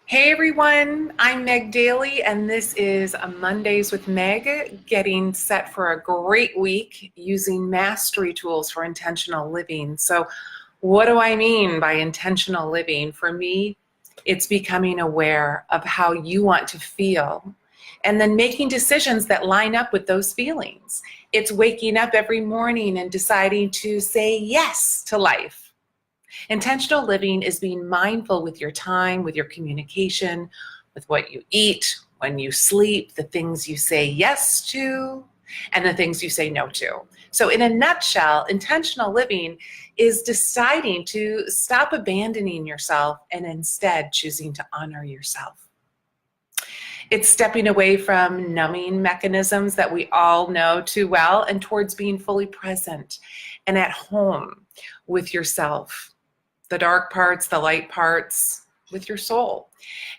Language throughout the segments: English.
Hey everyone, I'm Meg Daly, and this is a Mondays with Meg, getting set for a great week using mastery tools for intentional living. So, what do I mean by intentional living? For me, it's becoming aware of how you want to feel and then making decisions that line up with those feelings. It's waking up every morning and deciding to say yes to life. Intentional living is being mindful with your time, with your communication, with what you eat, when you sleep, the things you say yes to, and the things you say no to. So, in a nutshell, intentional living is deciding to stop abandoning yourself and instead choosing to honor yourself. It's stepping away from numbing mechanisms that we all know too well and towards being fully present and at home with yourself, the dark parts, the light parts, with your soul.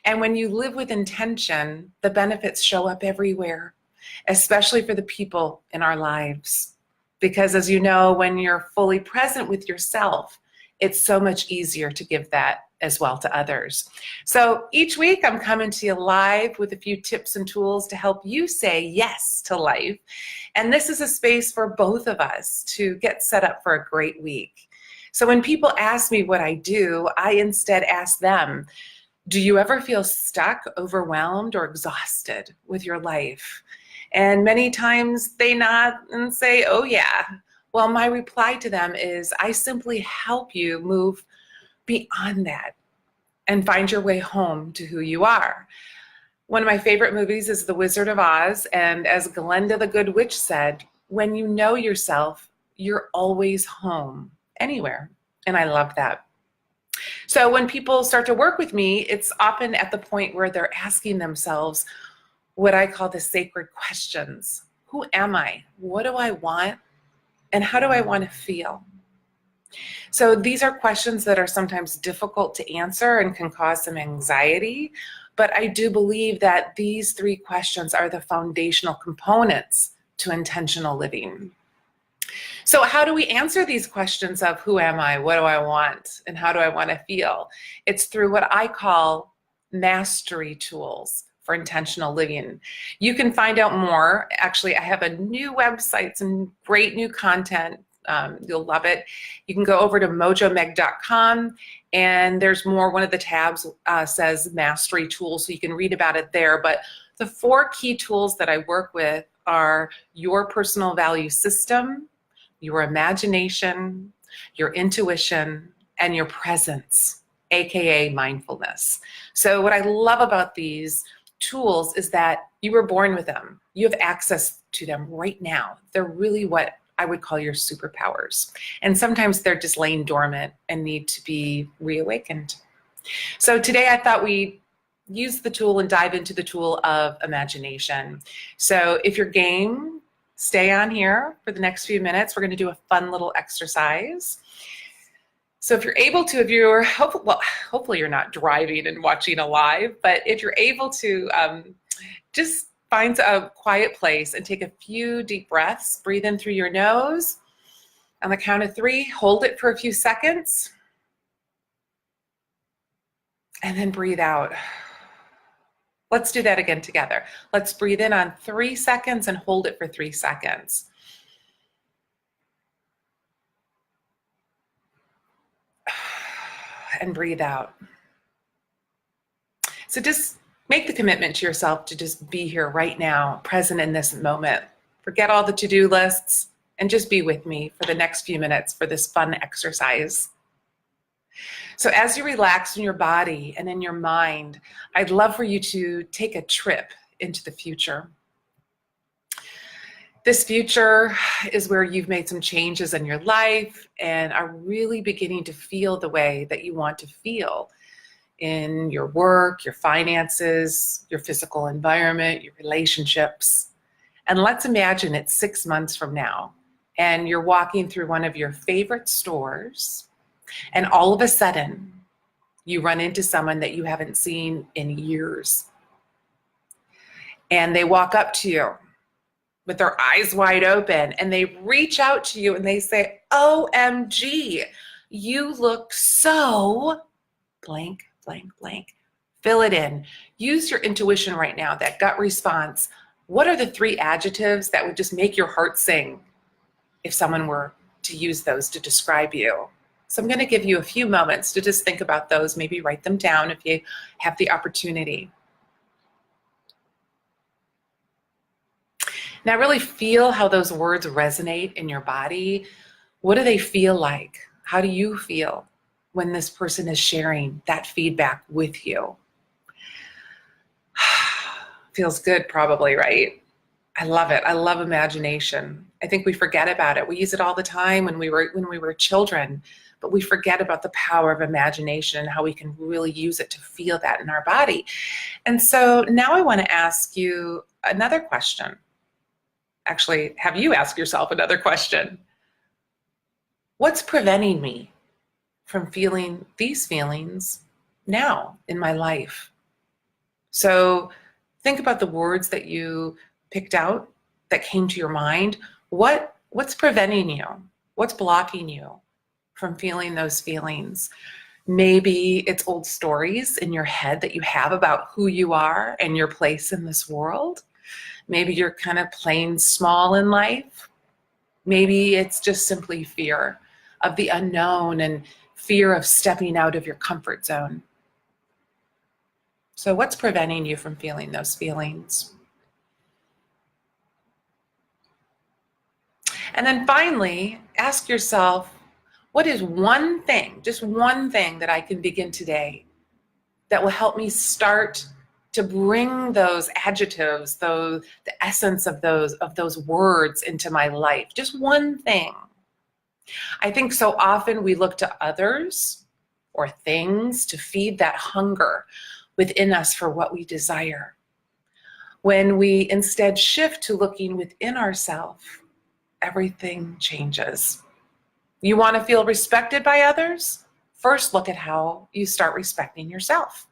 And when you live with intention, the benefits show up everywhere, especially for the people in our lives. Because as you know, when you're fully present with yourself, it's so much easier to give that as well to others. So each week I'm coming to you live with a few tips and tools to help you say yes to life. And this is a space for both of us to get set up for a great week. So when people ask me what I do, I instead ask them, do you ever feel stuck, overwhelmed, or exhausted with your life? And many times they nod and say, oh yeah. Well, my reply to them is, I simply help you move beyond that and find your way home to who you are. One of my favorite movies is The Wizard of Oz. And as Glinda the Good Witch said, when you know yourself, you're always home, anywhere. And I love that. So when people start to work with me, it's often at the point where they're asking themselves what I call the sacred questions. Who am I? What do I want? And how do I want to feel? So these are questions that are sometimes difficult to answer and can cause some anxiety. But I do believe that these three questions are the foundational components to intentional living. So how do we answer these questions of who am I, what do I want, and how do I want to feel? It's through what I call mastery tools for intentional living. You can find out more. Actually, I have a new website, some great new content. You'll love it. You can go over to mojomeg.com and there's more. One of the tabs says mastery tools, so you can read about it there. But the 4 key tools that I work with are your personal value system, your imagination, your intuition, and your presence, AKA mindfulness. So what I love about these tools is that you were born with them. You have access to them right now. They're really what I would call your superpowers. And sometimes they're just laying dormant and need to be reawakened. So today I thought we'd use the tool and dive into the tool of imagination. So if you're game, stay on here for the next few minutes. We're going to do a fun little exercise. So if you're able to, hopefully you're not driving and watching a live, but if you're able to, just find a quiet place and take a few deep breaths. Breathe in through your nose. On the count of 3, hold it for a few seconds. And then breathe out. Let's do that again together. Let's breathe in on 3 seconds and hold it for 3 seconds. And breathe out. So just make the commitment to yourself to just be here right now, present in this moment. Forget all the to-do lists and just be with me for the next few minutes for this fun exercise. So as you relax in your body and in your mind, I'd love for you to take a trip into the future. This future is where you've made some changes in your life and are really beginning to feel the way that you want to feel in your work, your finances, your physical environment, your relationships. And let's imagine it's 6 months from now and you're walking through one of your favorite stores and all of a sudden you run into someone that you haven't seen in years. And they walk up to you with their eyes wide open and they reach out to you and they say, OMG, you look so blank, blank, blank, Fill it in. Use your intuition right now, that gut response. What are the 3 adjectives that would just make your heart sing if someone were to use those to describe you? So I'm going to give you a few moments to just think about those, maybe write them down if you have the opportunity. Now really feel how those words resonate in your body. What do they feel like? How do you feel when this person is sharing that feedback with you? Feels good probably, right? I love it. I love imagination. I think we forget about it. We use it all the time when we were children, but we forget about the power of imagination and how we can really use it to feel that in our body. And so now I want to ask you another question. Actually, have you ask yourself another question. What's preventing me from feeling these feelings now in my life? So think about the words that you picked out that came to your mind. What's preventing you? What's blocking you from feeling those feelings? Maybe it's old stories in your head that you have about who you are and your place in this world. Maybe you're kind of playing small in life. Maybe it's just simply fear of the unknown and fear of stepping out of your comfort zone. So what's preventing you from feeling those feelings? And then finally, ask yourself, what is one thing, just one thing that I can begin today that will help me start to bring those adjectives, the essence of those words into my life? Just one thing. I think so often we look to others or things to feed that hunger within us for what we desire. When we instead shift to looking within ourselves, everything changes. You want to feel respected by others? First, look at how you start respecting yourself.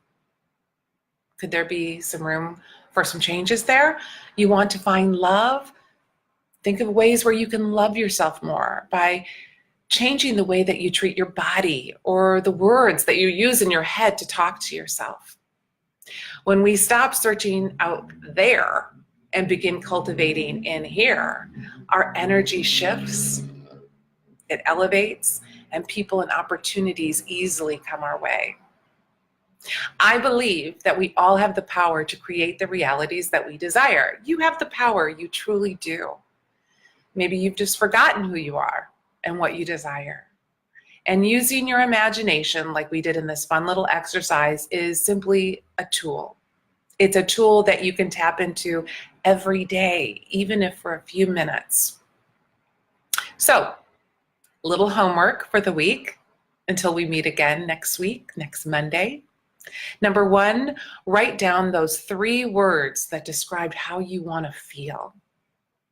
Could there be some room for some changes there? You want to find love? Think of ways where you can love yourself more by changing the way that you treat your body or the words that you use in your head to talk to yourself. When we stop searching out there and begin cultivating in here, our energy shifts, it elevates, and people and opportunities easily come our way. I believe that we all have the power to create the realities that we desire. You have the power, you truly do. Maybe you've just forgotten who you are and what you desire. And using your imagination, like we did in this fun little exercise, is simply a tool. It's a tool that you can tap into every day, even if for a few minutes. So, little homework for the week until we meet again next week, next Monday. Number 1, write down those 3 words that describe how you want to feel.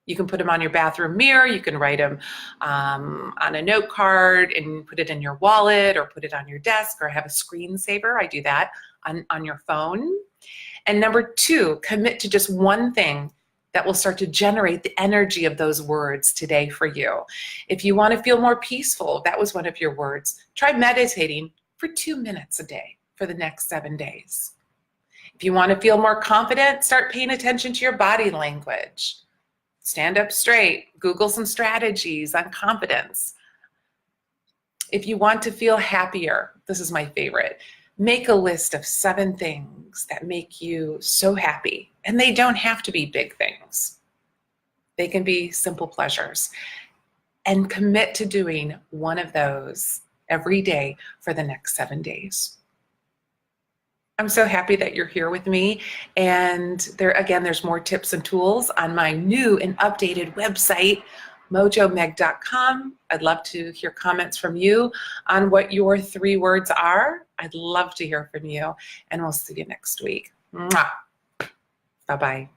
You can put them on your bathroom mirror, you can write them on a note card and put it in your wallet or put it on your desk or have a screensaver. I do that on your phone. And number 2, commit to just one thing that will start to generate the energy of those words today for you. If you want to feel more peaceful, that was one of your words, try meditating for 2 minutes a day for the next 7 days. If you want to feel more confident, start paying attention to your body language. Stand up straight, Google some strategies on confidence. If you want to feel happier, this is my favorite, make a list of 7 things that make you so happy. And they don't have to be big things. They can be simple pleasures. And commit to doing one of those every day for the next 7 days. I'm so happy that you're here with me. And there's more tips and tools on my new and updated website, mojomeg.com. I'd love to hear comments from you on what your 3 words are. I'd love to hear from you, and we'll see you next week. Mwah. Bye-bye.